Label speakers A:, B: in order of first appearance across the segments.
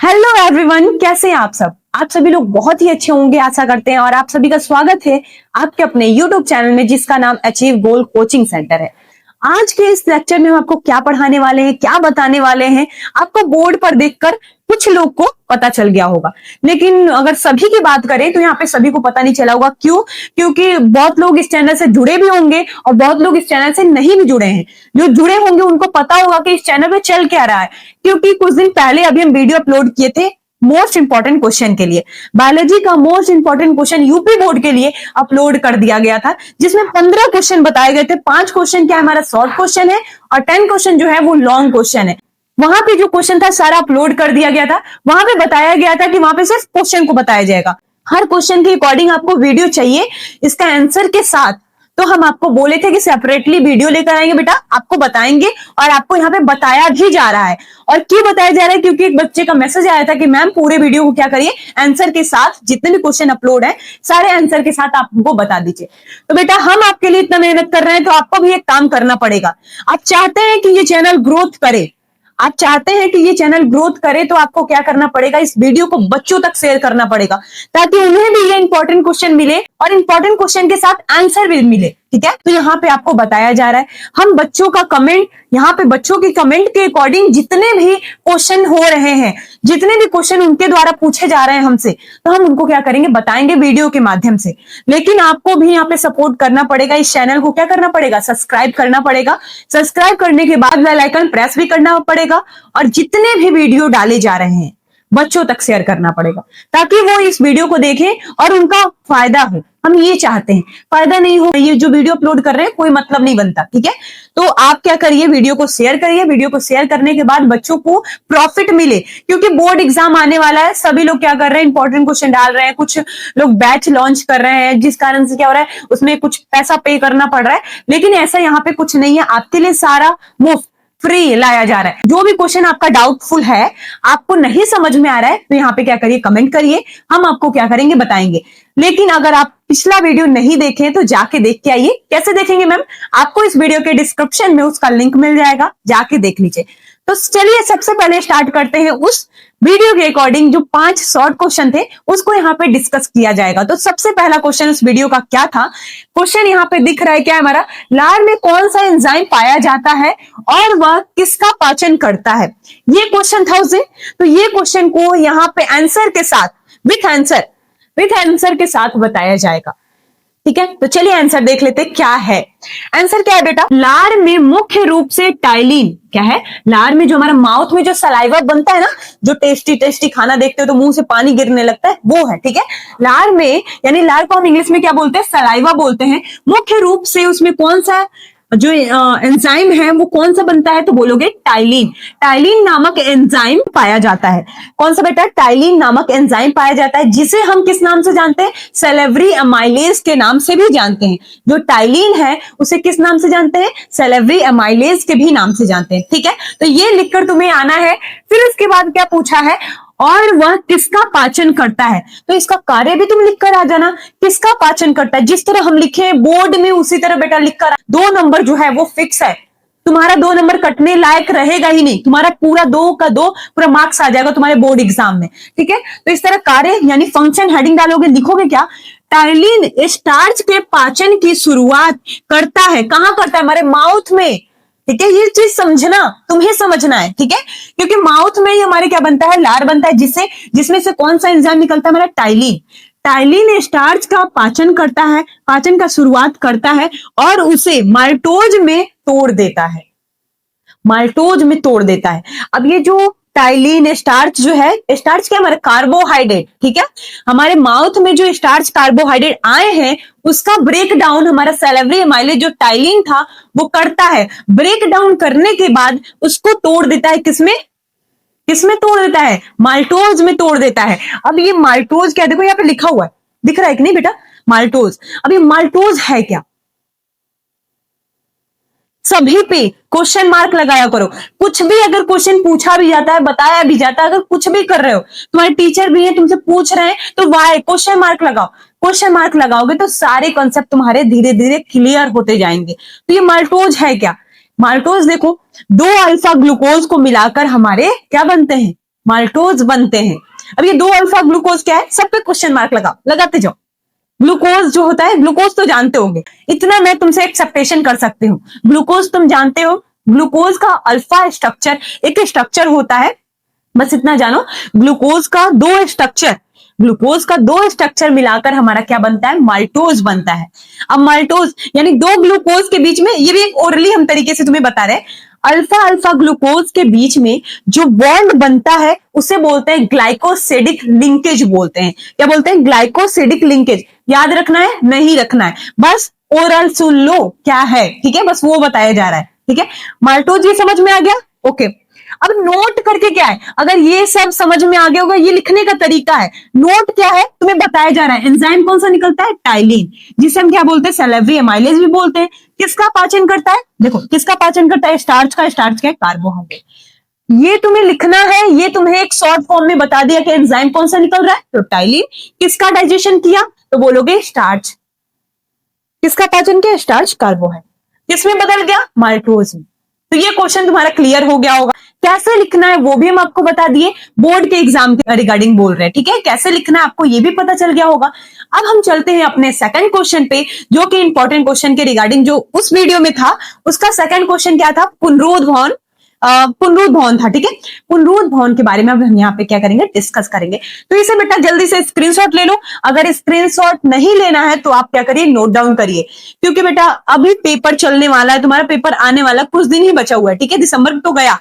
A: Hello everyone, कैसे हैं आप सब। आप सभी लोग बहुत ही अच्छे होंगे आशा करते हैं। और आप सभी का स्वागत है आपके अपने यूट्यूब चैनल में जिसका नाम अचीव गोल कोचिंग सेंटर है। आज के इस लेक्चर में हम आपको क्या पढ़ाने वाले हैं, क्या बताने वाले हैं, आपको बोर्ड पर देखकर कुछ लोग को पता चल गया होगा, लेकिन अगर सभी की बात करें तो यहाँ पे सभी को पता नहीं चला होगा। क्यों? क्योंकि बहुत लोग इस चैनल से जुड़े भी होंगे और बहुत लोग इस चैनल से नहीं भी जुड़े हैं। जो जुड़े होंगे उनको पता होगा कि इस चैनल पे चल क्या रहा है, क्योंकि कुछ दिन पहले अभी हम वीडियो अपलोड किए थे मोस्ट इंपॉर्टेंट क्वेश्चन के लिए। बायोलॉजी का most important question UP board के लिए अपलोड कर दिया गया था, जिसमें 15 क्वेश्चन बताए गए थे। 5 क्वेश्चन क्या हमारा शॉर्ट क्वेश्चन है और 10 क्वेश्चन जो है वो लॉन्ग क्वेश्चन है। वहां पे जो क्वेश्चन था सारा अपलोड कर दिया गया था। वहां पे बताया गया था कि वहां पे सिर्फ क्वेश्चन को बताया जाएगा। हर क्वेश्चन के अकॉर्डिंग आपको वीडियो चाहिए इसका आंसर के साथ। तो हम आपको बोले थे कि सेपरेटली वीडियो लेकर आएंगे बेटा, आपको बताएंगे और आपको यहाँ पे बताया भी जा रहा है। और क्यों बताया जा रहा है? क्योंकि एक बच्चे का मैसेज आया था कि मैम पूरे वीडियो को क्या करिए, आंसर के साथ जितने भी क्वेश्चन अपलोड है सारे आंसर के साथ आप हमको बता दीजिए। तो बेटा हम आपके लिए इतना मेहनत कर रहे हैं तो आपको भी एक काम करना पड़ेगा। आप चाहते हैं कि ये चैनल ग्रोथ करे, आप चाहते हैं कि ये चैनल ग्रोथ करे, तो आपको क्या करना पड़ेगा, इस वीडियो को बच्चों तक शेयर करना पड़ेगा ताकि उन्हें भी ये इंपॉर्टेंट क्वेश्चन मिले और इंपॉर्टेंट क्वेश्चन के साथ आंसर भी मिले। ठीक है, तो यहाँ पे आपको बताया जा रहा है हम बच्चों का कमेंट, यहाँ पे बच्चों की कमेंट के अकॉर्डिंग जितने भी क्वेश्चन हो रहे हैं, जितने भी क्वेश्चन उनके द्वारा पूछे जा रहे हैं हमसे, तो हम उनको क्या करेंगे, बताएंगे वीडियो के माध्यम से। लेकिन आपको भी यहाँ पे सपोर्ट करना पड़ेगा। इस चैनल को क्या करना पड़ेगा, सब्सक्राइब करना पड़ेगा। सब्सक्राइब करने के बाद बेल आइकन प्रेस भी करना पड़ेगा और जितने भी वीडियो डाले जा रहे हैं बच्चों तक शेयर करना पड़ेगा ताकि वो इस वीडियो को देखें और उनका फायदा हो। हम ये चाहते हैं, फायदा नहीं हो ये जो वीडियो अपलोड कर रहे हैं कोई मतलब नहीं बनता। ठीक है, तो आप क्या करिए, वीडियो को शेयर करिए। वीडियो को शेयर करने के बाद बच्चों को प्रॉफिट मिले, क्योंकि बोर्ड एग्जाम आने वाला है। सभी लोग क्या कर रहे हैं, इंपॉर्टेंट क्वेश्चन डाल रहे हैं, कुछ लोग बैच लॉन्च कर रहे हैं जिस कारण से क्या हो रहा है, उसमें कुछ पैसा पे करना पड़ रहा है। लेकिन ऐसा यहाँ पे कुछ नहीं है, आपके लिए सारा मुफ्त फ्री लाया जा रहा है। जो भी क्वेश्चन आपका डाउटफुल है, आपको नहीं समझ में आ रहा है, तो यहाँ पे क्या करिए, कमेंट करिए, हम आपको क्या करेंगे, बताएंगे। लेकिन अगर आप पिछला वीडियो नहीं देखें तो जाके देख के आइए। कैसे देखेंगे मैम? आपको इस वीडियो के डिस्क्रिप्शन में उसका लिंक मिल जाएगा, जाके देख लीजिए। तो चलिए सबसे पहले स्टार्ट करते हैं उस वीडियो के अकॉर्डिंग जो 5 शॉर्ट क्वेश्चन थे उसको यहाँ पे डिस्कस किया जाएगा। तो सबसे पहला क्वेश्चन उस वीडियो का क्या था? क्वेश्चन यहाँ पे दिख रहा है क्या हमारा, लार में कौन सा एंजाइम पाया जाता है और वह किसका पाचन करता है? ये क्वेश्चन था उस दिन। तो ये क्वेश्चन को यहाँ पे आंसर के साथ, विथ आंसर के साथ बताया जाएगा। ठीक है, तो चलिए आंसर देख लेते क्या है। आंसर क्या है बेटा, लार में मुख्य रूप से टाइलिन क्या है, लार में जो हमारा माउथ में जो सलाइवा बनता है ना, जो टेस्टी टेस्टी खाना देखते हो तो मुंह से पानी गिरने लगता है, वो है। ठीक है, लार में, यानी लार को हम इंग्लिश में क्या बोलते हैं, सलाइवा बोलते हैं। मुख्य रूप से उसमें कौन सा जो एंजाइम है वो कौन सा बनता है, तो बोलोगे टाइलिन। टाइलिन नामक एंजाइम पाया जाता है। कौन सा बेटा, टाइलिन नामक एंजाइम पाया जाता है, जिसे हम किस नाम से जानते हैं, सेलेब्री अमाइलेज के नाम से भी जानते हैं। जो टाइलिन है उसे किस नाम से जानते हैं, सेलेब्री अमाइलेज के भी नाम से जानते हैं। ठीक है, तो ये लिखकर तुम्हें आना है। फिर उसके बाद क्या पूछा है, और वह किसका पाचन करता है, तो इसका कार्य भी तुम लिखकर आ जाना, किसका पाचन करता है। जिस तरह हम लिखे बोर्ड में उसी तरह बेटा लिखकर। 2 नंबर जो है वो फिक्स है, तुम्हारा 2 नंबर कटने लायक रहेगा ही नहीं, तुम्हारा पूरा 2 का 2 पूरा मार्क्स आ जाएगा तुम्हारे बोर्ड एग्जाम में। ठीक है, तो इस तरह कार्य यानी फंक्शन हेडिंग डालोगे, लिखोगे क्या, टाइलिन स्टार्च के पाचन की शुरुआत करता है। कहां करता है, हमारे माउथ में। ठीक है, ये चीज समझना, तुम्हें समझना है। ठीक है, क्योंकि माउथ में ही हमारे क्या बनता है, लार बनता है, जिसमें से कौन सा एंजाइम निकलता है, हमारा टाइलिन। टाइलिन स्टार्च का पाचन करता है, पाचन का शुरुआत करता है और उसे माल्टोज में तोड़ देता है, माल्टोज में तोड़ देता है। अब ये जो टाइलिन स्टार्च जो है, स्टार्च क्या हमारा कार्बोहाइड्रेट। ठीक है, हमारे माउथ में जो स्टार्च कार्बोहाइड्रेट आए हैं उसका ब्रेक डाउन हमारा सेलेब्री अमाइलेज जो टाइलिन था वो करता है। ब्रेक डाउन करने के बाद उसको तोड़ देता है, किसमें तोड़ देता है, माल्टोज में तोड़ देता है। अब ये माल्टोज क्या, देखो यहाँ पे लिखा हुआ है, दिख रहा है कि नहीं बेटा, माल्टोज। अब ये माल्टोज है क्या, सभी पे क्वेश्चन मार्क लगाया करो। कुछ भी अगर क्वेश्चन पूछा भी जाता है, बताया भी जाता है, अगर कुछ भी कर रहे हो, तुम्हारे टीचर भी है तुमसे पूछ रहे हैं, तो वाई क्वेश्चन मार्क लगाओ। क्वेश्चन मार्क लगाओगे तो सारे कॉन्सेप्ट तुम्हारे धीरे धीरे क्लियर होते जाएंगे। तो ये माल्टोज है क्या, माल्टोज देखो 2 अल्फा ग्लूकोज को मिलाकर हमारे क्या बनते हैं, माल्टोज बनते हैं। अब ये 2 अल्फा ग्लूकोज क्या है, सब पे क्वेश्चन मार्क लगाते जाओ। ग्लूकोज जो होता है, ग्लूकोज तो जानते होंगे, इतना मैं तुमसे एक्सेप्टेशन कर सकती हूँ, ग्लूकोज तुम जानते हो। ग्लूकोज का अल्फा स्ट्रक्चर एक स्ट्रक्चर होता है, बस इतना जानो। ग्लूकोज का दो स्ट्रक्चर मिलाकर हमारा क्या बनता है, माल्टोज बनता है। अब माल्टोज यानी 2 ग्लूकोज के बीच में, ये भी एक ओरली हम तरीके से तुम्हें बता रहे हैं, अल्फा अल्फा ग्लूकोज के बीच में जो बॉन्ड बनता है उसे बोलते हैं ग्लाइकोसिडिक लिंकेज बोलते हैं। क्या बोलते हैं, ग्लाइकोसिडिक लिंकेज। याद रखना है, नहीं रखना है, बस ओरल सुन लो क्या है, ठीक है, बस वो बताया जा रहा है, ठीक है। माल्टोज ये समझ में आ गया, ओके। अब नोट करके क्या है, अगर ये सब समझ में आ गया होगा, ये लिखने का तरीका है। नोट क्या है, तुम्हें बताया जा रहा है। एंजाइम कौन सा निकलता है, टाइलिन, जिसे हम क्या बोलते हैं, सेलेब्री एमाइलेज भी बोलते हैं। किसका पाचन करता है, देखो किसका पाचन करता है, स्टार्च का। स्टार्च क्या है, कार्बोहाइड्रेट। ये तुम्हें लिखना है, ये तुम्हें एक शॉर्ट फॉर्म में बता दिया कि एंजाइम कौन सा निकल रहा है, तो टाइलिन। किसका डाइजेशन किया, तो बोलोगे स्टार्च। किसका पाचन किया, स्टार्च, कार्बोहाइड्रेट। किसमें बदल गया, माल्टोज में। तो ये क्वेश्चन तुम्हारा क्लियर हो गया होगा। कैसे लिखना है वो भी हम आपको बता दिए, बोर्ड के एग्जाम के रिगार्डिंग बोल रहे हैं, ठीक है। कैसे लिखना है आपको ये भी पता चल गया होगा। अब हम चलते हैं अपने सेकंड क्वेश्चन पे, जो कि इंपॉर्टेंट क्वेश्चन के रिगार्डिंग जो उस वीडियो में था। उसका सेकंड क्वेश्चन क्या था, पुनरुद्ध भवन। पुनरुद्ध भवन था, ठीक है। पुनरुद्ध भवन के बारे में अब हम यहाँ पे क्या करेंगे, डिस्कस करेंगे। तो इसे बेटा जल्दी से स्क्रीनशॉट ले लो। अगर स्क्रीनशॉट नहीं लेना है तो आप क्या करिए, नोट डाउन करिए, क्योंकि बेटा अभी पेपर चलने वाला है, तुम्हारा पेपर आने वाला, कुछ दिन ही बचा हुआ है, ठीक है। दिसंबर तो गया,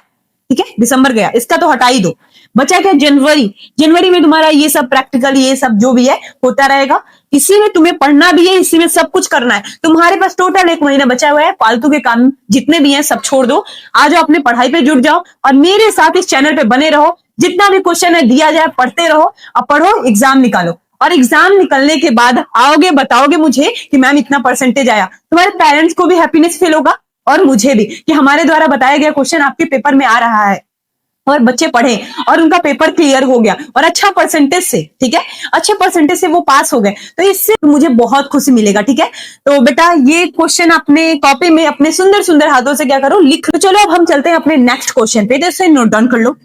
A: ठीक है, दिसंबर गया, इसका तो हटा ही दो। बचा क्या, जनवरी। जनवरी में तुम्हारा ये सब प्रैक्टिकल, ये सब जो भी है होता रहेगा। इसी में तुम्हें पढ़ना भी है, इसी में सब कुछ करना है। तुम्हारे पास टोटल 1 महीना बचा हुआ है। फालतू के काम जितने भी हैं सब छोड़ दो, आ जाओ अपने पढ़ाई पे जुट जाओ और मेरे साथ इस चैनल पे बने रहो। जितना भी क्वेश्चन है दिया जाए पढ़ते रहो, और पढ़ो, एग्जाम निकालो। और एग्जाम निकलने के बाद आओगे, बताओगे मुझे कि मैम इतना परसेंटेज आया। तुम्हारे पेरेंट्स को भी हैप्पीनेस फील होगा और मुझे भी, कि हमारे द्वारा बताया गया क्वेश्चन आपके पेपर में आ रहा है और बच्चे पढ़े और उनका पेपर क्लियर हो गया और अच्छा परसेंटेज से, ठीक है, अच्छे परसेंटेज से वो पास हो गए। तो इससे मुझे बहुत खुशी मिलेगा, ठीक है। तो बेटा ये क्वेश्चन अपने कॉपी में अपने सुंदर सुंदर हाथों से क्या करो, लिख। तो चलो अब हम चलते हैं अपने नेक्स्ट क्वेश्चन पे, तो इसे नोट डाउन कर लो।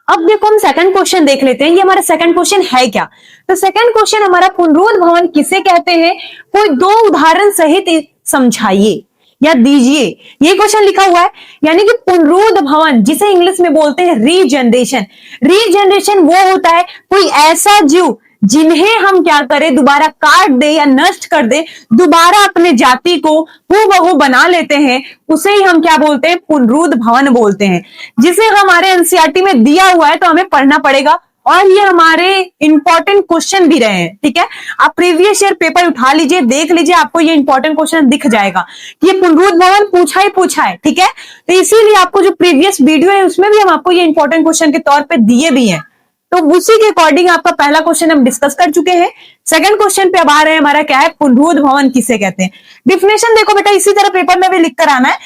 A: अब देखो हम सेकंड क्वेश्चन देख लेते हैं, ये हमारा सेकंड क्वेश्चन है क्या। तो सेकंड क्वेश्चन हमारा, पुनरुद्ध भवन किसे कहते हैं, कोई 2 उदाहरण सहित समझाइए या दीजिए। ये क्वेश्चन लिखा हुआ है, यानी कि पुनरुद्ध भवन जिसे इंग्लिश में बोलते हैं रीजनरेशन। रीजनरेशन वो होता है कोई ऐसा जीव जिन्हें हम क्या करें, दोबारा काट दे या नष्ट कर दे, दोबारा अपने जाति को हूबहू बना लेते हैं, उसे ही हम क्या बोलते हैं, पुनरुद्ध भवन बोलते हैं। जिसे हमारे एनसीईआरटी में दिया हुआ है तो हमें पढ़ना पड़ेगा, और ये हमारे इंपॉर्टेंट क्वेश्चन भी रहे हैं, ठीक है। आप प्रीवियस ईयर पेपर उठा लीजिए, देख लीजिए, आपको ये इंपॉर्टेंट क्वेश्चन दिख जाएगा कि ये पुनरुद्ध भवन पूछा है, ठीक है। तो इसीलिए आपको जो प्रीवियस वीडियो है उसमें भी हम आपको ये इंपॉर्टेंट क्वेश्चन के तौर पे दिए भी हैं। तो उसी के अकॉर्डिंग आपका पहला क्वेश्चन हम डिस्कस कर चुके हैं। सेकंड क्वेश्चन पे अब आ रहे हैं, हमारा क्या है, पुनरुद्ध भवन किसे कहते हैं। डिफिनेशन देखो बेटा, इसी तरह पेपर में भी लिख कर आना है।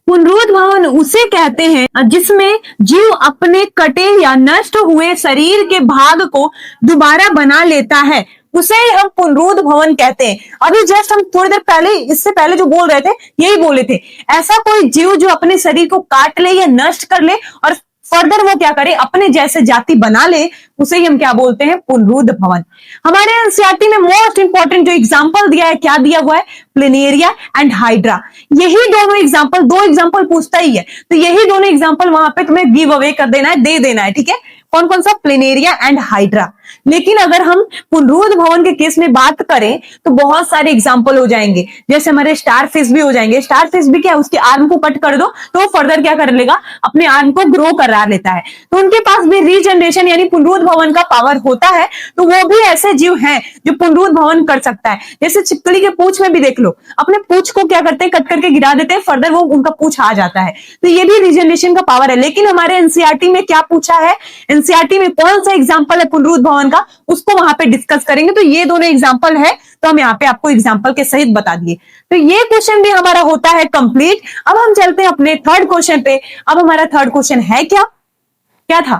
A: पुनरुद्ध भवन उसे कहते हैं जिसमें जीव अपने कटे या नष्ट हुए शरीर के भाग को दोबारा बना लेता है, उसे हम पुनरुद्ध भवन कहते हैं। अभी जस्ट हम थोड़ी देर पहले, इससे पहले जो बोल रहे थे यही बोले थे, ऐसा कोई जीव जो अपने शरीर को काट ले या नष्ट कर ले और फर्दर वो क्या करे, अपने जैसे जाति बना ले, उसे ही हम क्या बोलते हैं, पुनरुद्ध भवन। हमारे एनसीईआरटी में मोस्ट इंपॉर्टेंट जो एग्जांपल दिया है, क्या दिया हुआ है, प्लेनेरिया एंड हाइड्रा। यही दोनों एग्जांपल, 2 एग्जांपल पूछता ही है, तो यही दोनों एग्जांपल वहां पे तुम्हें गिव अवे कर देना है, दे देना है, ठीक है। कौन कौन सा, प्लेनेरिया एंड हाइड्रा। लेकिन अगर हम पुनरुद्ध भवन के केस में बात करें तो बहुत सारे एग्जांपल हो जाएंगे, जैसे हमारे स्टार फिश भी हो जाएंगे। स्टार फिश भी क्या, उसके आर्म को कट कर दो तो वो फर्दर क्या कर लेगा, अपने आर्म को ग्रो करा लेता है। तो उनके पास भी रीजनरेशन यानी पुनरुद्ध भवन का पावर होता है। तो वो भी ऐसे जीव हैं जो पुनरुद्ध भवन कर सकता है। जैसे छिपकली के पूंछ में भी देख लो, अपने पूंछ को क्या करते हैं, कट करके गिरा देते हैं, फर्दर वो उनका पूंछ आ जाता है। तो ये भी रीजनरेशन का पावर है। लेकिन हमारे एनसीईआरटी में क्या पूछा है, एनसीईआरटी में कौन सा एग्जांपल है पुनरुद्ध भवन का, उसको वहां पे डिस्कस करेंगे। तो ये दोनों एग्जांपल है, तो हम यहाँ पे आपको एग्जांपल के सहित बता दिए। तो ये क्वेश्चन भी हमारा होता है कंप्लीट। अब हम चलते हैं अपने थर्ड क्वेश्चन पे। अब हमारा थर्ड क्वेश्चन है क्या था,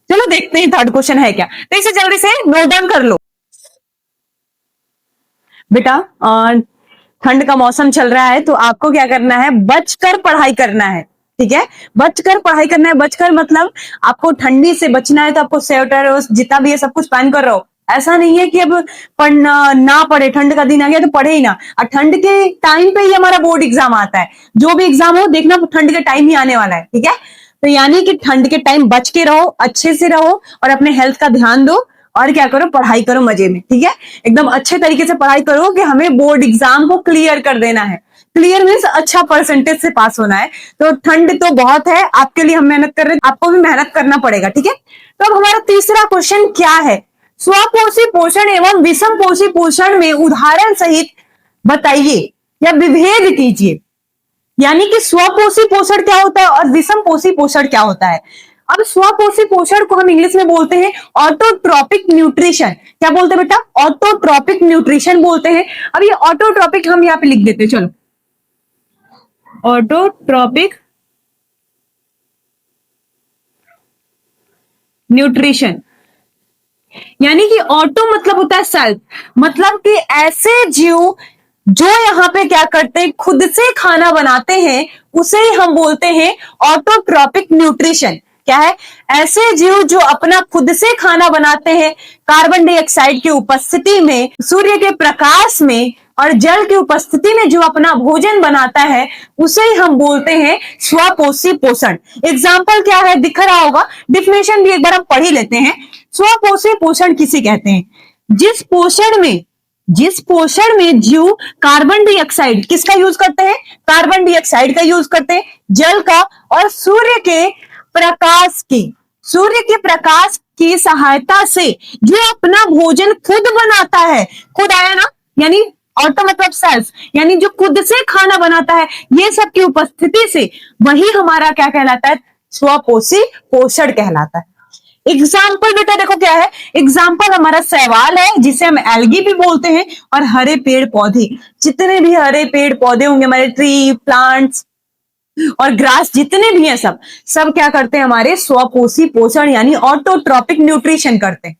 A: चलो देखते हैं थर्ड क्वेश्चन है क्या। तो इसे जल्दी से नोट डाउन कर लो बेटा। ठंड का मौसम चल रहा है तो आपको क्या करना है, बचकर पढ़ाई करना है, ठीक है, बचकर पढ़ाई करना है। बचकर मतलब आपको ठंडी से बचना है तो आपको स्वेटर जितना भी है सब कुछ पहन कर रहो। ऐसा नहीं है कि अब पढ़ना ना पढ़े, ठंड का दिन आ गया तो पढ़े ही ना। और ठंड के टाइम पे ही हमारा बोर्ड एग्जाम आता है। जो भी एग्जाम हो देखना ठंड के टाइम ही आने वाला है, ठीक है। तो यानी कि ठंड के टाइम बच के रहो, अच्छे से रहो और अपने हेल्थ का ध्यान दो और क्या करो, पढ़ाई करो मजे में, ठीक है। एकदम अच्छे तरीके से पढ़ाई करो कि हमें बोर्ड एग्जाम को क्लियर कर देना है। क्लियर मीन्स अच्छा परसेंटेज से पास होना है। तो ठंड तो बहुत है, आपके लिए हम मेहनत कर रहे हैं, आपको भी मेहनत करना पड़ेगा, ठीक है। तो अब हमारा तीसरा क्वेश्चन क्या है, स्वपोषी पोषण एवं विषम पोषी पोषण में उदाहरण सहित बताइए या विभेद कीजिए। यानी कि स्वपोषी पोषण क्या होता है और विषम पोषी पोषण क्या होता है। अब स्वपोषी पोषण को हम इंग्लिश में बोलते हैं ऑटोट्रॉपिक न्यूट्रिशन। क्या बोलते हैं बेटा, ऑटोट्रॉपिक न्यूट्रिशन बोलते हैं। अब ये ऑटोट्रॉपिक हम यहाँ पे लिख देते हैं, चलो, ऑटोट्रॉपिक न्यूट्रिशन। यानी कि ऑटो मतलब होता है सेल्फ, मतलब कि ऐसे जीव जो यहाँ पे क्या करते हैं, खुद से खाना बनाते हैं, उसे हम बोलते हैं ऑटोट्रॉपिक न्यूट्रिशन। क्या है, ऐसे जीव जो अपना खुद से खाना बनाते हैं, कार्बन डाइऑक्साइड की उपस्थिति में, सूर्य के प्रकाश में और जल की उपस्थिति में जो अपना भोजन बनाता है, उसे ही हम बोलते हैं स्वपोषी पोषण। एग्जाम्पल क्या है दिख रहा होगा, डिफिनेशन भी एक बार हम पढ़ ही लेते हैं। स्वपोषी पोषण किसे कहते हैं, जिस पोषण में जीव कार्बन डाइऑक्साइड किसका यूज करते हैं, कार्बन डाइऑक्साइड का यूज करते हैं, जल का और सूर्य के प्रकाश की सहायता से जो अपना भोजन खुद बनाता है, खुद आया ना, यानी ऑटो मतलब सेल्फ, यानी जो खुद से खाना बनाता है, ये सब की उपस्थिति से वही हमारा क्या कहलाता है, स्वपोषी पोषण कहलाता है। एग्जाम्पल बेटा देखो क्या है, एग्जाम्पल हमारा शैवाल है जिसे हम एल्गी भी बोलते हैं, और हरे पेड़ पौधे, जितने भी हरे पेड़ पौधे होंगे हमारे, ट्री, प्लांट्स और ग्रास जितने भी हैं, सब क्या करते हैं, हमारे स्वपोषी पोषण यानी ऑटोट्रॉपिक न्यूट्रिशन करते हैं।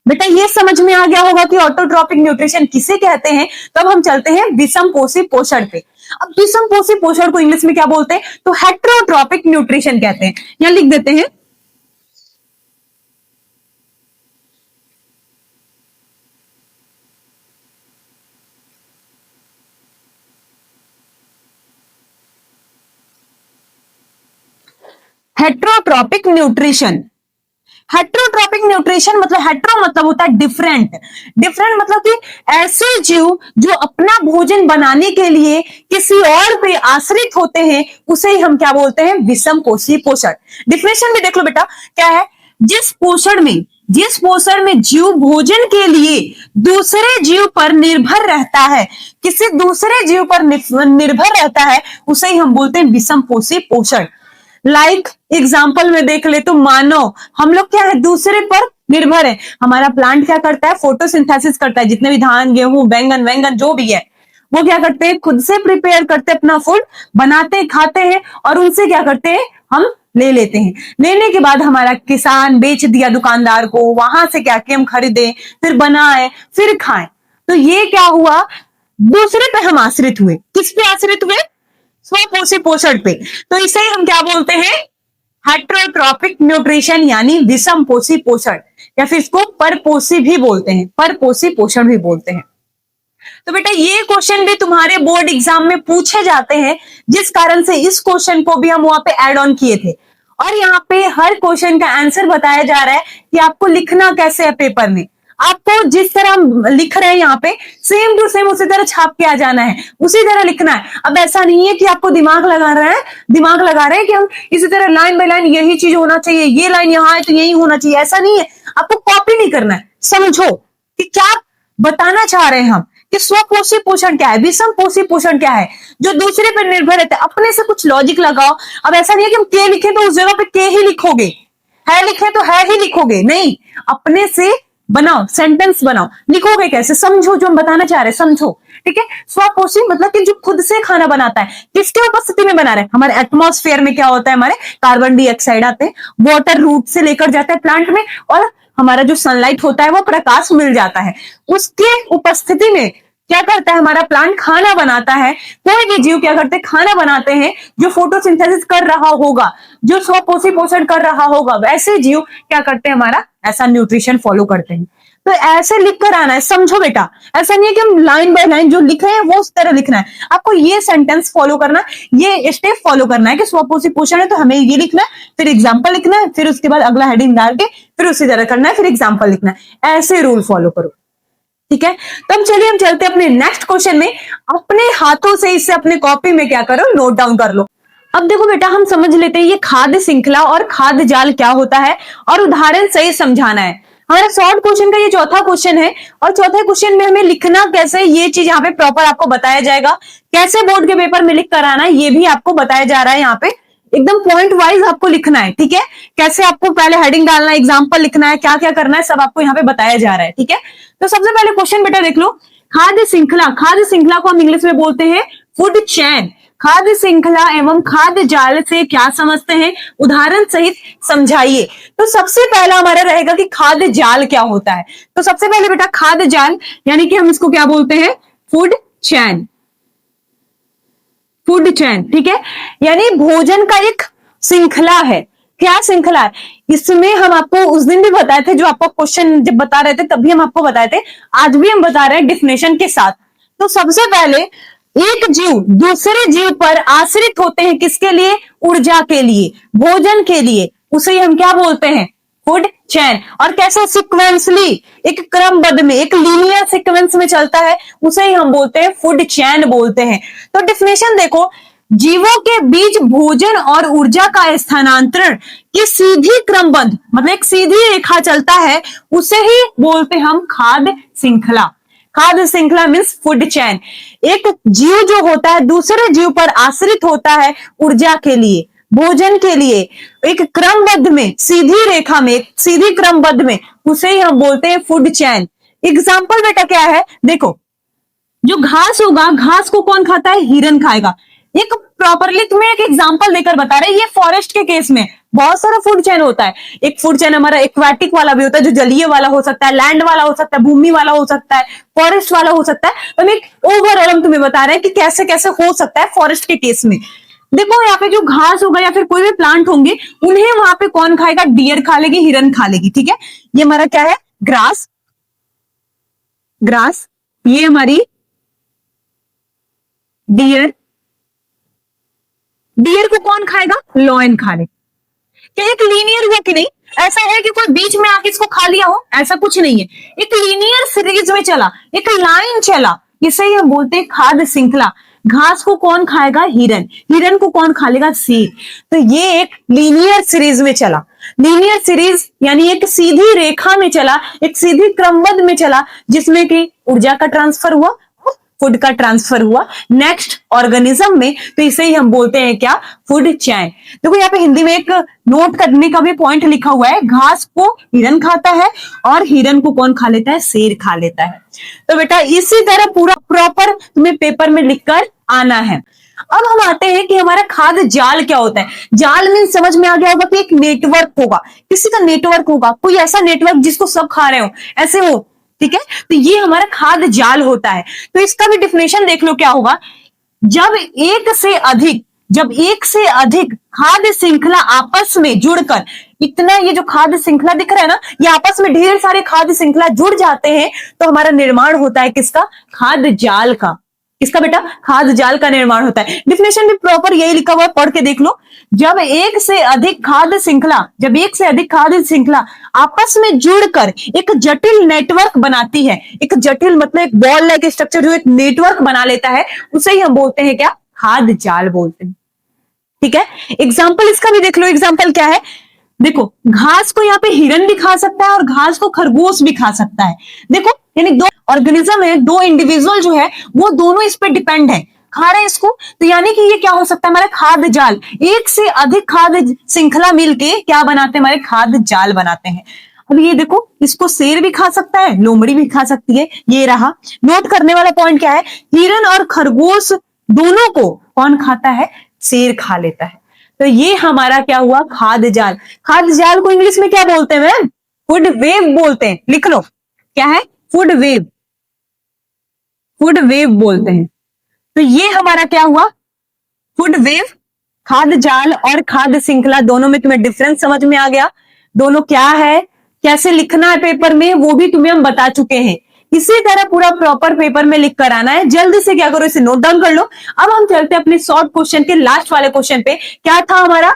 A: बेटा ये समझ में आ गया होगा कि ऑटोट्रॉपिक न्यूट्रिशन किसे कहते हैं। तो अब हम चलते हैं विषम पोषी पोषण पे। अब विषम पोषी पोषण को इंग्लिश में क्या बोलते हैं, तो हेट्रोट्रॉपिक न्यूट्रिशन कहते हैं। यहां लिख देते हैं, हेट्रोट्रॉपिक न्यूट्रिशन। हेट्रोट्रॉपिक न्यूट्रिशन मतलब, हेट्रो मतलब होता है डिफरेंट, डिफरेंट मतलब कि ऐसे जीव जो अपना भोजन बनाने के लिए किसी और पे आश्रित होते हैं, उसे ही हम क्या बोलते हैं, विषम पोषी पोषण। डिफिनेशन भी देख लो बेटा, क्या है, जिस पोषण में जीव भोजन के लिए दूसरे जीव पर निर्भर रहता है, किसी दूसरे जीव पर निर्भर रहता है, उसे ही हम बोलते हैं विषम पोषी पोषण। लाइक एग्जाम्पल में देख ले तो मानो हम लोग क्या है, दूसरे पर निर्भर है। हमारा प्लांट क्या करता है, फोटोसिंथेसिस करता है, जितने भी धान, गेहूं, बैंगन वैंगन जो भी है, वो क्या करते हैं, खुद से प्रिपेयर करते हैं, अपना फूड बनाते हैं, खाते हैं, और उनसे क्या करते हैं, हम ले लेते हैं। लेने के बाद हमारा किसान बेच दिया दुकानदार को, वहां से क्या कि हम खरीदे, फिर बनाए, फिर खाएं। तो ये क्या हुआ, दूसरे पे हम आश्रित हुए। किस पे आश्रित हुए, स्वपोषी पोषण पे। तो इसे हम क्या बोलते हैं, हेट्रोट्रॉपिक न्यूट्रिशन यानी विषम पोषी पोषण, या फिर इसको परपोषी भी बोलते हैं, परपोषी पोषण भी बोलते हैं। तो बेटा ये क्वेश्चन भी तुम्हारे बोर्ड एग्जाम में पूछे जाते हैं, जिस कारण से इस क्वेश्चन को भी हम वहां पे ऐड ऑन किए थे। और यहाँ पे हर क्वेश्चन का आंसर बताया जा रहा है कि आपको लिखना कैसे है पेपर में। आपको जिस तरह हम लिख रहे हैं यहाँ पे, सेम टू सेम उसी तरह छाप के आ जाना है, उसी तरह लिखना है। अब ऐसा नहीं है कि आपको दिमाग लगा रहे हैं कि हम इसी तरह लाइन बाय लाइन यही चीज होना चाहिए, ये लाइन यहाँ है तो यही होना चाहिए, ऐसा नहीं है। आपको कॉपी नहीं करना है, समझो कि क्या बताना चाह रहे हैं हम, कि स्वपोषी पोषण क्या है, विषम पोषी पोषण क्या है, जो दूसरे पर निर्भर रहता है। अपने से कुछ लॉजिक लगाओ। अब ऐसा नहीं है कि हम के लिखे तो उस जगह पे के ही लिखोगे, है लिखे तो है ही लिखोगे, नहीं, अपने से बनाओ, सेंटेंस बनाओ। लिखोगे कैसे, समझो जो हम बताना चाह रहे हैं, समझो, ठीक है। स्वपोषी मतलब कि जो खुद से खाना बनाता है, किसके उपस्थिति में बना रहे हैं, हमारे एटमॉस्फेयर में क्या होता है, हमारे कार्बन डाइऑक्साइड आते हैं, वाटर रूट से लेकर जाते हैं प्लांट में, और हमारा जो सनलाइट होता है वो प्रकाश मिल जाता है, उसके उपस्थिति में क्या करता है हमारा प्लांट? खाना बनाता है। कोई भी जीव क्या करते हैं? खाना बनाते हैं। जो फोटोसिंथेसिस कर रहा होगा, जो स्वपोषण कर रहा होगा, वैसे जीव क्या करते हैं? हमारा ऐसा न्यूट्रिशन फॉलो करते हैं। तो ऐसे लिख कर आना है, समझो बेटा। ऐसा नहीं है कि हम लाइन बाय लाइन जो लिख रहे हैं वो उस तरह लिखना है। आपको ये सेंटेंस फॉलो करना, ये स्टेप फॉलो करना है कि स्वपोषण है तो हमें ये लिखना है, फिर एग्जाम्पल लिखना है, फिर उसके बाद अगला हेडिंग डाल के फिर उसी तरह करना है, फिर एग्जाम्पल लिखना है। ऐसे रूल फॉलो करो, ठीक है। तो चलिए हम चलते हैं अपने नेक्स्ट क्वेश्चन में। अपने हाथों से इसे अपने कॉपी में क्या करो? नोट डाउन कर लो। अब देखो बेटा, हम समझ लेते हैं ये खाद्य श्रृंखला और खाद्य जाल क्या होता है और उदाहरण सही समझाना है। हमारा शॉर्ट क्वेश्चन का ये चौथा क्वेश्चन है और चौथे क्वेश्चन में हमें लिखना कैसे, ये चीज यहाँ पे प्रॉपर आपको बताया जाएगा। कैसे बोर्ड के पेपर में लिख कर आना है ये भी आपको बताया जा रहा है। यहाँ पे एकदम पॉइंट वाइज आपको लिखना है, ठीक है। कैसे आपको पहले हेडिंग डालना है, एग्जाम्पल लिखना है, क्या क्या करना है, सब आपको यहाँ पे बताया जा रहा है, ठीक है। तो सबसे पहले क्वेश्चन बेटा देख लो। खाद्य श्रृंखला, खाद्य श्रृंखला को हम इंग्लिश में बोलते हैं फूड चैन। खाद्य श्रृंखला एवं खाद्य जाल से क्या समझते हैं? उदाहरण सहित समझाइए। तो सबसे पहला हमारा रहेगा कि खाद्य जाल क्या होता है। तो सबसे पहले बेटा खाद्य जाल यानी कि हम इसको क्या बोलते हैं? Food chain. फूड चैन, ठीक है, यानी भोजन का एक श्रृंखला है। क्या श्रृंखला है? इसमें हम आपको उस दिन भी बताए थे, जो आपको क्वेश्चन जब बता रहे थे तब भी हम आपको बताए थे, आज भी हम बता रहे हैं डिफिनेशन के साथ। तो सबसे पहले एक जीव दूसरे जीव पर आश्रित होते हैं, किसके लिए? ऊर्जा के लिए, भोजन के लिए, उसे हम क्या बोलते हैं? Food chain. और कैसे? सिक्वेंसली, एक क्रमबद्ध में, एक लीनियर सीक्वेंस में चलता है, उसे ही हम बोलते हैं फूड चैन बोलते हैं। तो डेफिनेशन देखो, जीवों के बीच भोजन और ऊर्जा का स्थानांतरण की सीधी क्रमबद्ध, मतलब एक सीधी रेखा चलता है, उसे ही बोलते हम खाद्य श्रृंखला। खाद्य श्रृंखला मीन्स फूड चैन। एक जीव जो होता है दूसरे जीव पर आश्रित होता है ऊर्जा के लिए, भोजन के लिए, एक क्रमबद्ध में, सीधी रेखा में, सीधी क्रमबद्ध में, उसे ही हम बोलते हैं फूड चैन। एग्जाम्पल बेटा क्या है? देखो, जो घास होगा, घास को कौन खाता है? हिरन खाएगा। एक प्रॉपरली तुम्हें एक एग्जांपल देकर बता रहे हैं। ये फॉरेस्ट के केस में बहुत सारा फूड चैन होता है। एक फूड चैन हमारा एक्वाटिक वाला भी होता है, जो जलीय वाला हो सकता है, लैंड वाला हो सकता है, भूमि वाला हो सकता है, फॉरेस्ट वाला हो सकता है। तो हम एक ओवरऑल हम तुम्हें बता रहे हैं कि कैसे कैसे हो सकता है फॉरेस्ट के केस में। देखो यहाँ पे जो घास होगा या फिर कोई भी प्लांट होंगे, उन्हें वहां पे कौन खाएगा? डियर खा लेगी, हिरन खा लेगी, ठीक है। ये हमारा क्या है? ग्रास। ग्रास, ये हमारी डियर। डियर को कौन खाएगा? लॉयन खा ले। क्या एक लीनियर है कि नहीं? ऐसा है कि कोई बीच में आके इसको खा लिया हो? ऐसा कुछ नहीं है। एक लीनियर सीरीज में चला, एक लाइन चला, इसे ही हम बोलते हैं खाद्य श्रृंखला। घास को कौन खाएगा? हिरन। हिरन को कौन खा लेगा? शेर। तो ये एक लीनियर सीरीज में चला। लीनियर सीरीज यानी एक सीधी रेखा में चला, एक सीधी क्रमबद्ध में चला, जिसमें कि ऊर्जा का ट्रांसफर हुआ, फूड का ट्रांसफर हुआ नेक्स्ट ऑर्गेनिज्म में। तो इसे ही हम बोलते हैं क्या? Food chain. देखो यहाँ पे हिंदी में एक नोट करने का भी पॉइंट लिखा हुआ है, घास को हिरन खाता है और हिरन को कौन खा लेता है? शेर खा लेता है। तो बेटा इसी तरह पूरा प्रॉपर तुम्हें पेपर में लिखकर आना है। अब हम आते हैं कि हमारा खाद्य जाल क्या होता है। जाल मीन समझ में आ गया होगा कि एक नेटवर्क होगा, किसी का नेटवर्क होगा, कोई ऐसा नेटवर्क जिसको सब खा रहे हो, ऐसे हो, ठीक है। तो ये हमारा खाद्य जाल होता है। तो इसका भी डिफिनेशन देख लो क्या होगा। जब एक से अधिक खाद्य श्रृंखला आपस में जुड़कर, इतना ये जो खाद्य श्रृंखला दिख रहा है ना, ये आपस में ढेर सारे खाद्य श्रृंखला जुड़ जाते हैं, तो हमारा निर्माण होता है किसका? खाद्य जाल का। किसका बेटा? खाद्य जाल का निर्माण होता है। डिफिनेशन भी प्रॉपर यही लिखा हुआ है, पढ़ के देख लो। जब एक से अधिक खाद्य श्रृंखला आपस में जुड़कर एक जटिल नेटवर्क बनाती है, एक जटिल मतलब एक बॉल लाइक स्ट्रक्चर जो एक नेटवर्क बना लेता है, उसे ही हम बोलते हैं क्या? खाद्य जाल बोलते हैं, ठीक है। एग्जाम्पल इसका भी देख लो। एग्जाम्पल क्या है? देखो, घास को यहाँ पे हिरन भी खा सकता है और घास को खरगोश भी खा सकता है। देखो, यानी दो ऑर्गेनिज्म है, दो इंडिविजुअल जो है वो दोनों इस पे डिपेंड है, खा रहे हैं इसको। तो यानी कि ये क्या हो सकता है? हमारे खाद्य जाल, एक से अधिक खाद्य श्रृंखला मिलके क्या बनाते हैं? हमारे खाद्य जाल बनाते हैं। अब ये देखो, इसको शेर भी खा सकता है, लोमड़ी भी खा सकती है। ये रहा। नोट करने वाला पॉइंट क्या है? हिरन और खरगोश दोनों को कौन खाता है? शेर खा लेता है। तो ये हमारा क्या हुआ? खाद्य जाल। खाद्य जाल को इंग्लिश में क्या बोलते हैं मैम? फूड वेव बोलते हैं। लिख लो, क्या है? Food web. फूड वेव बोलते हैं। तो ये हमारा क्या हुआ, फूड वेव। खाद्य जाल और खाद्य श्रृंखला दोनों में तुम्हें डिफरेंस समझ में आ गया, दोनों क्या है, कैसे लिखना है पेपर में, वो भी तुम्हें हम बता चुके हैं। इसी तरह पूरा प्रॉपर पेपर में लिख कर आना है। जल्दी से क्या करो, इसे नोट डाउन कर लो। अब हम चलते हैं अपने शॉर्ट क्वेश्चन के लास्ट वाले क्वेश्चन पे। क्या था हमारा,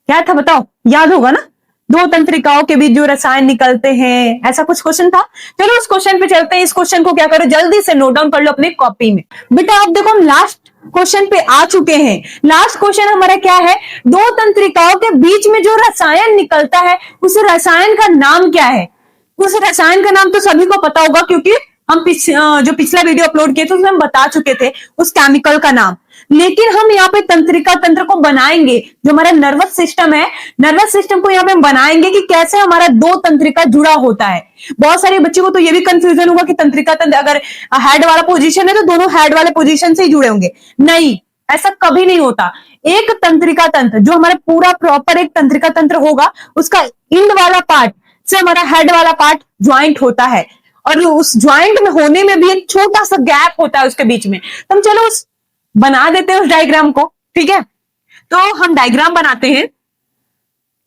A: क्या था बताओ, याद होगा ना, दो तंत्रिकाओं के बीच जो रसायन निकलते हैं, ऐसा कुछ क्वेश्चन था। चलो उस क्वेश्चन पे चलते हैं। इस क्वेश्चन को क्या करो, जल्दी से नोट डाउन कर लो अपनी कॉपी में। बेटा अब देखो हम लास्ट क्वेश्चन पे आ चुके हैं। लास्ट क्वेश्चन हमारा क्या है, दो तंत्रिकाओं के बीच में जो रसायन निकलता है उस रसायन का नाम क्या है। उस रसायन का नाम तो सभी को पता होगा, क्योंकि हम जो पिछला वीडियो अपलोड किए थे उसमें हम बता चुके थे उस केमिकल का नाम। लेकिन हम यहाँ पे तंत्रिका तंत्र को बनाएंगे, जो हमारा नर्वस सिस्टम है, नर्वस सिस्टम को यहाँ पे हम बनाएंगे कि कैसे हमारा दो तंत्रिका जुड़ा होता है। बहुत सारे बच्चों को तो ये भी कंफ्यूजन होगा कि तंत्रिका तंत्र अगर हेड वाला पोजीशन है तो दोनों हेड वाले पोजीशन से ही जुड़े होंगे। नहीं, ऐसा कभी नहीं होता। एक तंत्रिका तंत्र जो हमारा पूरा प्रॉपर एक तंत्रिका तंत्र होगा, उसका इंड वाला पार्ट से हमारा हेड वाला पार्ट ज्वाइंट होता है, और उस ज्वाइंट में होने में भी एक छोटा सा गैप होता है उसके बीच में। तो हम चलो उस बना देते हैं उस डायग्राम को, ठीक है। तो हम डायग्राम बनाते हैं,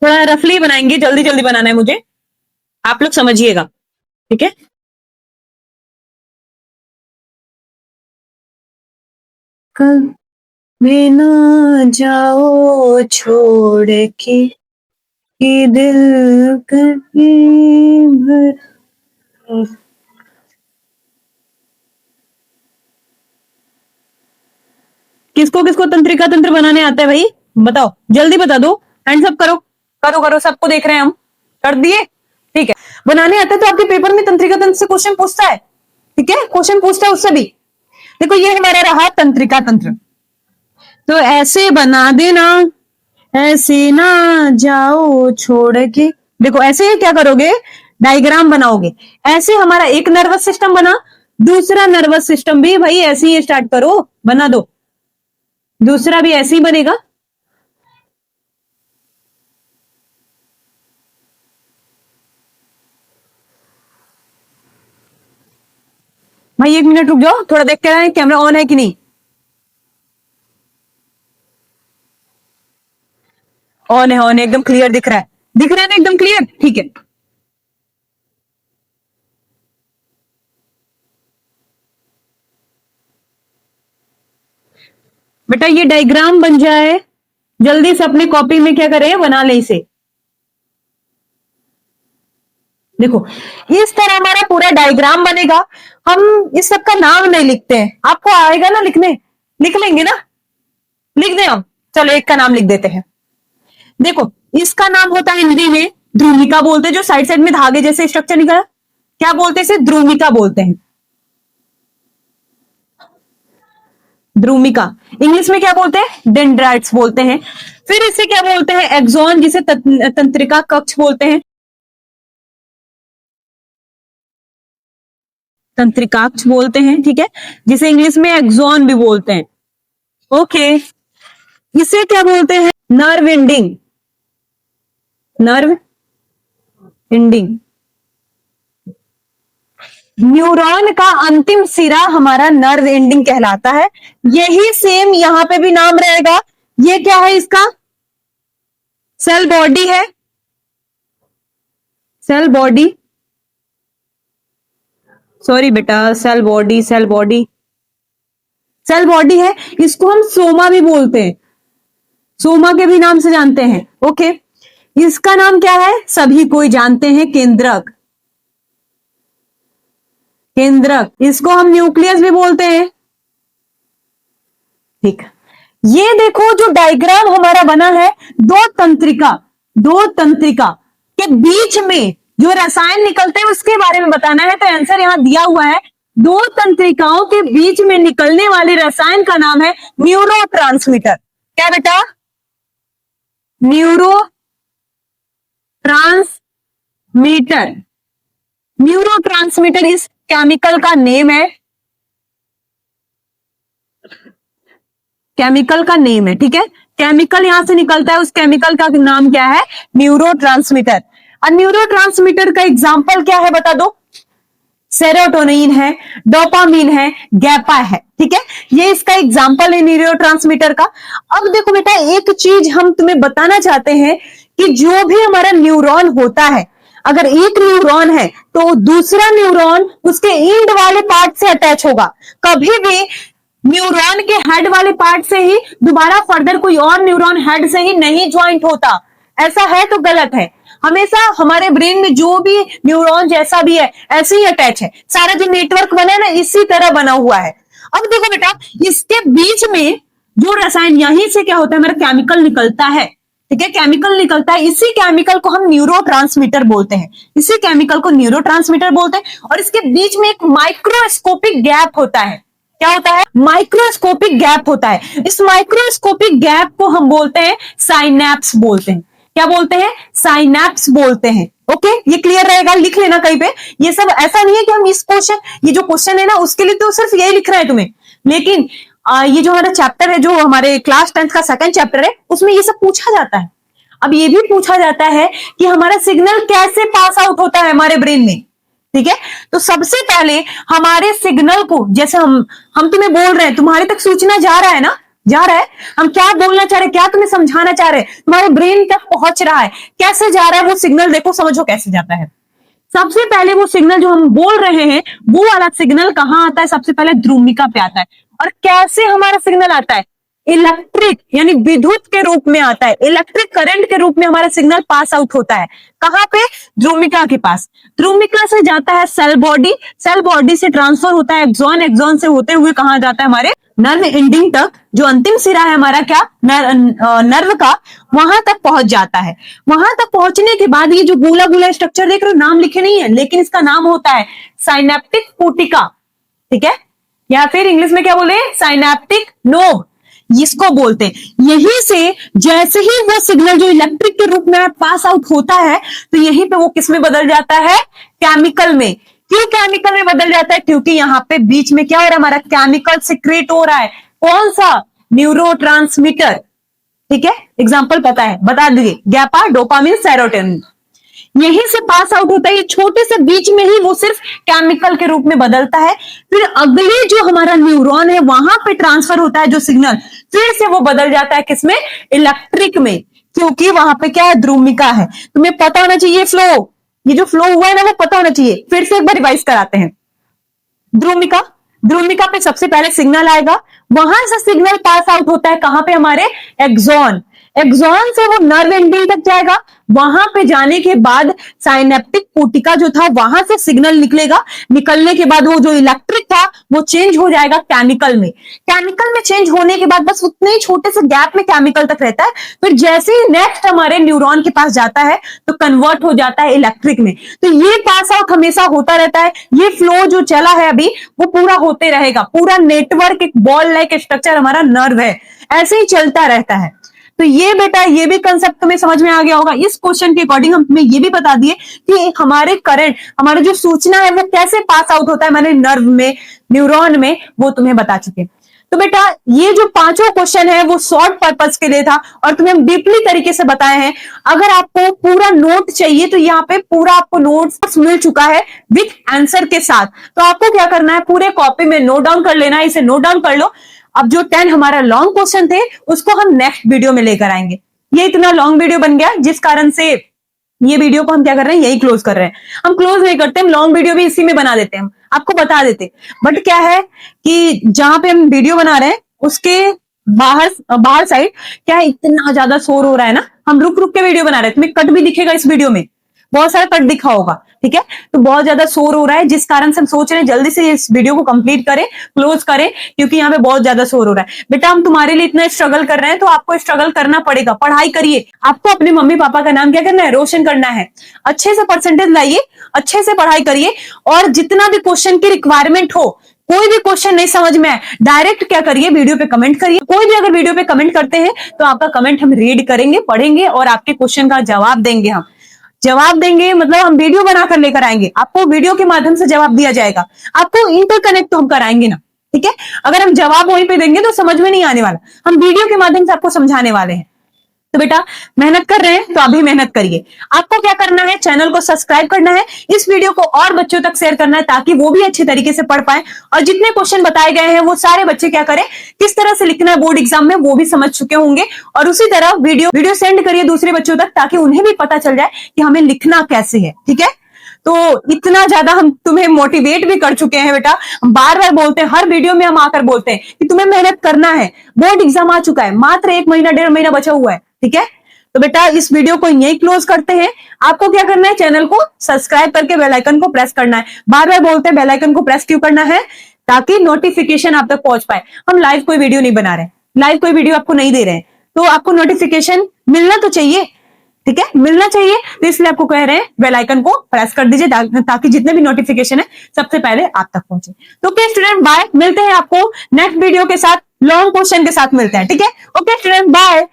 A: थोड़ा रफली बनाएंगे, जल्दी जल्दी बनाना है मुझे, आप लोग समझिएगा, ठीक है। कल में ना जाओ छोड़ के कि दिल कहीं भर। किसको किसको तंत्रिका तंत्र बनाने आता है भाई, बताओ, जल्दी बता दो, हैंड्स अप करो, करो करो, सबको देख रहे हैं हम, कर दिए, ठीक है। बनाने आता है तो आपके पेपर में तंत्रिका तंत्र से क्वेश्चन पूछता है, ठीक है, क्वेश्चन पूछता है उससे भी। देखो ये हमारा रहा तंत्रिका तंत्र, तो ऐसे बना देना, ऐसे ना जाओ छोड़ के। देखो ऐसे क्या करोगे, डायग्राम बनाओगे। ऐसे हमारा एक नर्वस सिस्टम बना, दूसरा नर्वस सिस्टम भी भाई ऐसे ही स्टार्ट करो, बना दो, दूसरा भी ऐसे ही बनेगा। भाई एक मिनट रुक जाओ, थोड़ा देख के आए कैमरा ऑन है कि नहीं। ऑन है, ऑन है, एकदम क्लियर दिख रहा है, दिख रहा है ना एकदम क्लियर, ठीक है। बेटा ये डायग्राम बन जाए, जल्दी से अपनी कॉपी में क्या करें, बना ले इसे। देखो इस तरह हमारा पूरा डायग्राम बनेगा। हम इस सब का नाम नहीं लिखते हैं, आपको आएगा ना लिखने, लिख लेंगे ना, लिख दें हम। चलो एक का नाम लिख देते हैं। देखो इसका नाम होता है हिंदी में ध्रुमिका बोलते हैं, जो साइड साइड में धागे जैसे स्ट्रक्चर निकला, क्या बोलते हैं इसे, ध्रुमिका बोलते हैं, ध्रुमिका। इंग्लिश में क्या बोलते हैं, डेंड्राइट्स बोलते हैं। फिर इसे क्या बोलते हैं, एक्सॉन, जिसे तंत्रिका कक्ष बोलते हैं, तंत्रिकाक्ष बोलते हैं, ठीक है, जिसे इंग्लिश में एक्सॉन भी बोलते हैं। ओके, इसे क्या बोलते हैं, nerve ending, nerve ending. Neuron का अंतिम सिरा हमारा नर्व एंडिंग कहलाता है। यही सेम यहां पे भी नाम रहेगा। ये क्या है इसका, सेल बॉडी है, सेल बॉडी, सॉरी बेटा, cell body, cell body, cell body है। इसको हम सोमा भी बोलते हैं, सोमा के भी नाम से जानते हैं। ओके, इसका नाम क्या है, सभी कोई जानते हैं, केंद्रक, केंद्रक। इसको हम न्यूक्लियस भी बोलते हैं, ठीक। ये देखो जो डायग्राम हमारा बना है, दो तंत्रिका, दो तंत्रिका के बीच में जो रसायन निकलते हैं उसके बारे में बताना है। तो आंसर यहां दिया हुआ है, दो तंत्रिकाओं के बीच में निकलने वाले रसायन का नाम है न्यूरोट्रांसमीटर। क्या बेटा, न्यूरो ट्रांसमीटर, न्यूरोट्रांसमीटर इस केमिकल का नेम है, केमिकल का नेम है, ठीक है। केमिकल यहां से निकलता है, उस केमिकल का नाम क्या है, न्यूरोट्रांसमीटर। और न्यूरोट्रांसमीटर का एग्जांपल क्या है बता दो, सेरोटोनिन है, डोपामिन है, गैपा है। ठीक है, ये इसका एग्जाम्पल है न्यूरोट्रांसमीटर का। अब देखो बेटा, एक चीज हम तुम्हें बताना चाहते हैं कि जो भी हमारा न्यूरॉन होता है, अगर एक न्यूरॉन है तो दूसरा न्यूरॉन उसके एंड वाले पार्ट से अटैच होगा। कभी भी न्यूरॉन के हेड वाले पार्ट से ही दोबारा फर्दर कोई और न्यूरॉन हेड से ही नहीं ज्वाइंट होता। ऐसा है तो गलत है। हमेशा हमारे ब्रेन में जो भी न्यूरॉन जैसा भी है ऐसे ही अटैच है। सारा जो नेटवर्क बना है ना, इसी तरह बना हुआ है। अब देखो बेटा, इसके बीच में जो रसायन, यहीं से क्या होता है, हमारा केमिकल निकलता है। ठीक है, केमिकल निकलता है। इसी केमिकल को हम न्यूरोट्रांसमीटर बोलते हैं। इसी केमिकल को न्यूरोट्रांसमीटर बोलते हैं। और इसके बीच में एक माइक्रोस्कोपिक गैप होता है। क्या होता है? माइक्रोस्कोपिक गैप होता है। इस माइक्रोस्कोपिक गैप को हम बोलते हैं साइनैप्स बोलते हैं। क्या बोलते हैं? साइनैप्स बोलते हैं। ओके, ये क्लियर रहेगा, लिख लेना कहीं पे। ये सब ऐसा नहीं है कि हम इस क्वेश्चन, ये जो क्वेश्चन है ना, उसके लिए तो सिर्फ यही लिख रहे हैं तुम्हें, लेकिन ये जो हमारा चैप्टर है, जो हमारे क्लास 10th का सेकंड चैप्टर है, उसमें ये सब पूछा जाता है। अब ये भी पूछा जाता है कि हमारा सिग्नल कैसे पास आउट होता है हमारे ब्रेन में। ठीक है, तो सबसे पहले हमारे सिग्नल को, जैसे हम तुम्हें बोल रहे हैं, तुम्हारे तक सूचना जा रहा है ना, जा रहा है। हम क्या बोलना चाह रहे हैं, क्या तुम्हें समझाना चाह रहे हैं, तुम्हारे ब्रेन तक पहुंच रहा है, कैसे जा रहा है वो सिग्नल, देखो समझो कैसे जाता है। सबसे पहले वो सिग्नल जो हम बोल रहे हैं, वो वाला सिग्नल कहां आता है? सबसे पहले ध्रुमिका पे आता है। और कैसे हमारा सिग्नल आता है? इलेक्ट्रिक, यानी विद्युत के रूप में आता है। इलेक्ट्रिक करंट के रूप में हमारा सिग्नल पास आउट होता है। कहां पे? ध्रुमिका के पास। ध्रुमिका से जाता है सेल बॉडी, सेल बॉडी से ट्रांसफर होता है एक्सॉन, एक्सॉन से होते हुए कहां जाता है? हमारे नर्व एंडिंग तक, जो अंतिम सिरा है हमारा क्या, नर्व का, वहां तक पहुंच जाता है। वहां तक पहुंचने के बाद ये जो गोला गोला स्ट्रक्चर देख रहे हो, नाम लिखे नहीं है, लेकिन इसका नाम होता है साइनेप्टिक पुटिका। ठीक है, या फिर इंग्लिश में क्या बोले? साइनेप्टिक नोड, इसको बोलते हैं। यहीं से जैसे ही वो सिग्नल जो इलेक्ट्रिक के रूप में पास आउट होता है, तो यहीं पे वो किस में बदल जाता है? केमिकल में। क्यों केमिकल में बदल जाता है? क्योंकि यहाँ पे बीच में क्या हो रहा है, हमारा केमिकल सिक्रेट हो रहा है। कौन सा? न्यूरोट्रांसमीटर। ठीक है, एग्जाम्पल पता है, बता दीजिए, गैपा, डोपामिन, सेरोटोनिन। यहीं से पास आउट होता है। ये छोटे से बीच में ही वो सिर्फ केमिकल के रूप में बदलता है। फिर अगले जो हमारा न्यूरॉन है, वहां पे ट्रांसफर होता है जो सिग्नल, फिर से वो बदल जाता है किसमें? इलेक्ट्रिक में। क्योंकि वहां पे क्या है? ध्रुमिका है। तुम्हें पता होना चाहिए फ्लो, ये जो फ्लो हुआ है ना, वो पता होना चाहिए। फिर से एक बार रिवाइज कराते हैं। ध्रुमिका, ध्रुमिका पे सबसे पहले सिग्नल आएगा, वहां से सिग्नल पास आउट होता है कहां पे? हमारे एक्सॉन, एक्सॉन से वो नर्व एंडिंग तक जाएगा। वहां पे जाने के बाद साइनेप्टिक पुटिका जो था, वहां से सिग्नल निकलेगा। निकलने के बाद वो जो इलेक्ट्रिक था वो चेंज हो जाएगा केमिकल में। केमिकल में चेंज होने के बाद बस उतने ही छोटे से गैप में केमिकल तक रहता है। फिर जैसे ही नेक्स्ट हमारे न्यूरॉन के पास जाता है तो कन्वर्ट हो जाता है इलेक्ट्रिक में। तो ये पास आउट हमेशा होता रहता है। ये फ्लो जो चला है अभी, वो पूरा होते रहेगा। पूरा नेटवर्क, एक बॉल लाइक स्ट्रक्चर हमारा नर्व है, ऐसे ही चलता रहता है। तो ये बेटा, ये भी कंसेप्ट तुम्हें समझ में आ गया होगा। इस क्वेश्चन के अकॉर्डिंग हम तुम्हें ये भी बता दिए कि हमारे करंट, हमारा जो सूचना है वो कैसे पास आउट होता है हमारे नर्व में, न्यूरॉन में, वो तुम्हें बता चुके। तो बेटा, ये जो पांचों क्वेश्चन है वो शॉर्ट पर्पस के लिए था और तुम्हें हम डीपली तरीके से बताए हैं। अगर आपको पूरा नोट चाहिए तो यहाँ पे पूरा आपको नोट्स मिल चुका है विथ आंसर के साथ। तो आपको क्या करना है, पूरे कॉपी में नोट डाउन कर लेना है। इसे नोट डाउन कर लो। अब जो 10 हमारा लॉन्ग क्वेश्चन थे, उसको हम नेक्स्ट वीडियो में लेकर आएंगे। ये इतना लॉन्ग वीडियो बन गया, जिस कारण से ये वीडियो को हम क्या कर रहे हैं, यही क्लोज कर रहे हैं। हम क्लोज नहीं करते, हम लॉन्ग वीडियो भी इसी में बना देते हैं, हम आपको बता देते। बट क्या है कि जहां पे हम वीडियो बना रहे हैं, उसके बाहर साइड क्या है, इतना ज्यादा शोर हो रहा है ना, हम रुक रुक के वीडियो बना रहे हैं। तुम्हें कट भी दिखेगा इस वीडियो में, बहुत सारा कट दिखा होगा। ठीक है, तो बहुत ज्यादा शोर हो रहा है, जिस कारण से हम सोच रहे हैं जल्दी से इस वीडियो को कंप्लीट करें, क्लोज करें, क्योंकि यहाँ पे बहुत ज्यादा शोर हो रहा है। बेटा, हम तुम्हारे लिए इतना स्ट्रगल कर रहे हैं, तो आपको स्ट्रगल करना पड़ेगा। पढ़ाई करिए, आपको अपने मम्मी पापा का नाम क्या करना है, रोशन करना है। अच्छे से परसेंटेज लाइए, अच्छे से पढ़ाई करिए, और जितना भी क्वेश्चन की रिक्वायरमेंट हो, कोई भी क्वेश्चन नहीं समझ में आए, डायरेक्ट क्या करिए, वीडियो पे कमेंट करिए। कोई भी अगर वीडियो पे कमेंट करते हैं तो आपका कमेंट हम रीड करेंगे, पढ़ेंगे और आपके क्वेश्चन का जवाब देंगे। हम जवाब देंगे मतलब हम वीडियो बनाकर लेकर आएंगे, आपको वीडियो के माध्यम से जवाब दिया जाएगा। आपको इंटरकनेक्ट तो हम कराएंगे ना। ठीक है, अगर हम जवाब वहीं पे देंगे तो समझ में नहीं आने वाला, हम वीडियो के माध्यम से आपको समझाने वाले हैं। तो बेटा मेहनत कर रहे हैं तो अभी मेहनत करिए। आपको क्या करना है, चैनल को सब्सक्राइब करना है, इस वीडियो को और बच्चों तक शेयर करना है ताकि वो भी अच्छे तरीके से पढ़ पाए और जितने क्वेश्चन बताए गए हैं वो सारे बच्चे क्या करें, किस तरह से लिखना है बोर्ड एग्जाम में वो भी समझ चुके होंगे। और उसी तरह वीडियो सेंड करिए दूसरे बच्चों तक ताकि उन्हें भी पता चल जाए कि हमें लिखना कैसे है। ठीक है, तो इतना ज्यादा हम तुम्हें मोटिवेट भी कर चुके हैं बेटा, हम बार बार बोलते हैं, हर वीडियो में हम आकर बोलते हैं कि तुम्हें मेहनत करना है, बोर्ड एग्जाम आ चुका है, मात्र 1 महीना 1.5 महीना बचा हुआ है। ठीक है, तो बेटा इस वीडियो को यही क्लोज करते हैं। आपको क्या करना है, चैनल को सब्सक्राइब करके बेल आइकन को प्रेस करना है। बार बार बोलते हैं बेल आइकन को प्रेस क्यों करना है, ताकि नोटिफिकेशन आप तक पहुंच पाए। हम लाइव कोई वीडियो नहीं बना रहे, लाइव कोई वीडियो आपको नहीं दे रहे हैं, तो आपको नोटिफिकेशन मिलना तो चाहिए। ठीक है, मिलना चाहिए, तो इसलिए आपको कह रहे हैं बेल आइकन को प्रेस कर दीजिए ताकि जितने भी नोटिफिकेशन है सबसे पहले आप तक पहुंचे। तो ओके स्टूडेंट बाय, मिलते हैं आपको नेक्स्ट वीडियो के साथ, लॉन्ग क्वेश्चन के साथ मिलते हैं। ठीक है, ओके स्टूडेंट बाय।